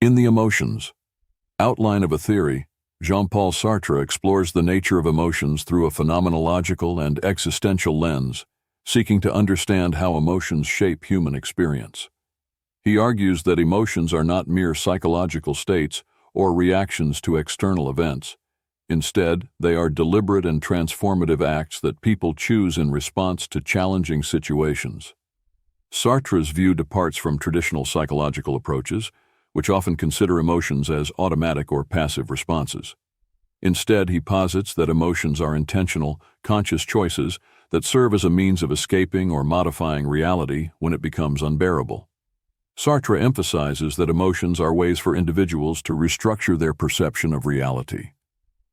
In The Emotions, Outline of a Theory, Jean-Paul Sartre explores the nature of emotions through a phenomenological and existential lens, seeking to understand how emotions shape human experience. He argues that emotions are not mere psychological states or reactions to external events. Instead, they are deliberate and transformative acts that people choose in response to challenging situations. Sartre's view departs from traditional psychological approaches, which often consider emotions as automatic or passive responses. Instead, he posits that emotions are intentional, conscious choices that serve as a means of escaping or modifying reality when it becomes unbearable. Sartre emphasizes that emotions are ways for individuals to restructure their perception of reality.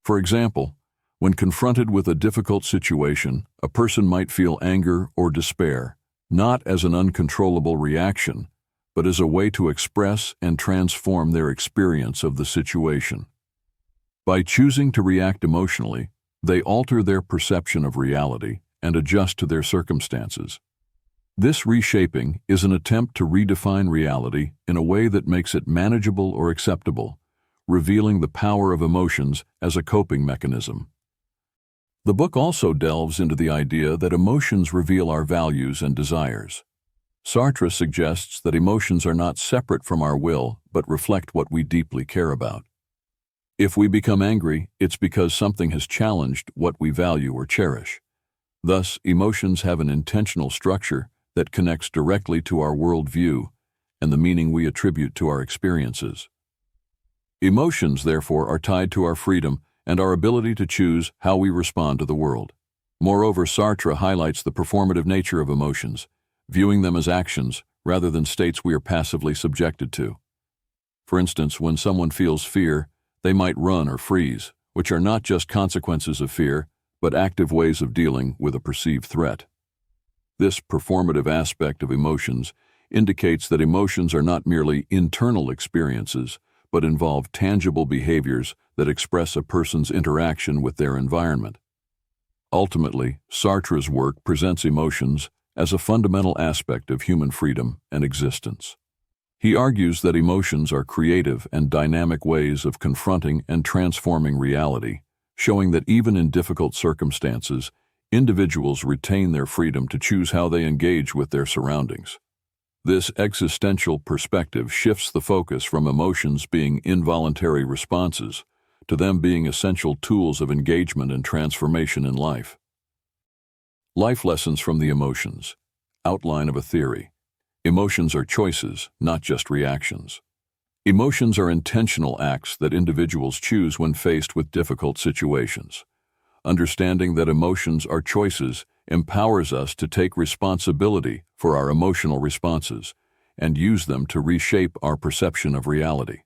For example, when confronted with a difficult situation, a person might feel anger or despair, not as an uncontrollable reaction, but as a way to express and transform their experience of the situation. By choosing to react emotionally, they alter their perception of reality and adjust to their circumstances. This reshaping is an attempt to redefine reality in a way that makes it manageable or acceptable, revealing the power of emotions as a coping mechanism. The book also delves into the idea that emotions reveal our values and desires. Sartre suggests that emotions are not separate from our will, but reflect what we deeply care about. If we become angry, it's because something has challenged what we value or cherish. Thus, emotions have an intentional structure that connects directly to our worldview and the meaning we attribute to our experiences. Emotions, therefore, are tied to our freedom and our ability to choose how we respond to the world. Moreover, Sartre highlights the performative nature of emotions, viewing them as actions rather than states we are passively subjected to. For instance, when someone feels fear, they might run or freeze, which are not just consequences of fear, but active ways of dealing with a perceived threat. This performative aspect of emotions indicates that emotions are not merely internal experiences, but involve tangible behaviors that express a person's interaction with their environment. Ultimately, Sartre's work presents emotions as a fundamental aspect of human freedom and existence. He argues that emotions are creative and dynamic ways of confronting and transforming reality, showing that even in difficult circumstances, individuals retain their freedom to choose how they engage with their surroundings. This existential perspective shifts the focus from emotions being involuntary responses to them being essential tools of engagement and transformation in life. Life lessons from the emotions. Outline of a theory. Emotions are choices, not just reactions. Emotions are intentional acts that individuals choose when faced with difficult situations. Understanding that emotions are choices empowers us to take responsibility for our emotional responses and use them to reshape our perception of reality.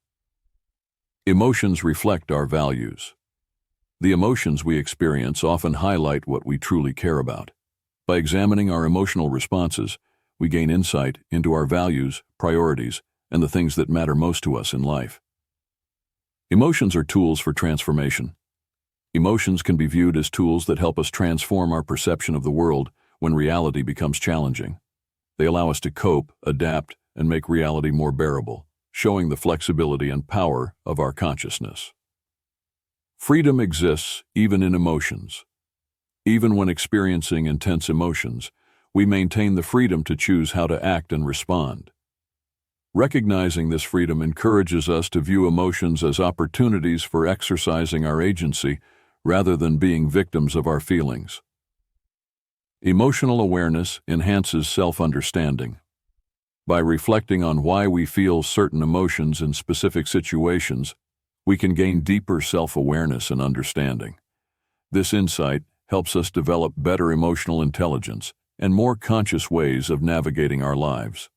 Emotions reflect our values. The emotions we experience often highlight what we truly care about. By examining our emotional responses, we gain insight into our values, priorities, and the things that matter most to us in life. Emotions are tools for transformation. Emotions can be viewed as tools that help us transform our perception of the world when reality becomes challenging. They allow us to cope, adapt, and make reality more bearable, showing the flexibility and power of our consciousness. Freedom exists even in emotions. Even when experiencing intense emotions, we maintain the freedom to choose how to act and respond. Recognizing this freedom encourages us to view emotions as opportunities for exercising our agency rather than being victims of our feelings. Emotional awareness enhances self-understanding. By reflecting on why we feel certain emotions in specific situations, we can gain deeper self-awareness and understanding. This insight helps us develop better emotional intelligence and more conscious ways of navigating our lives.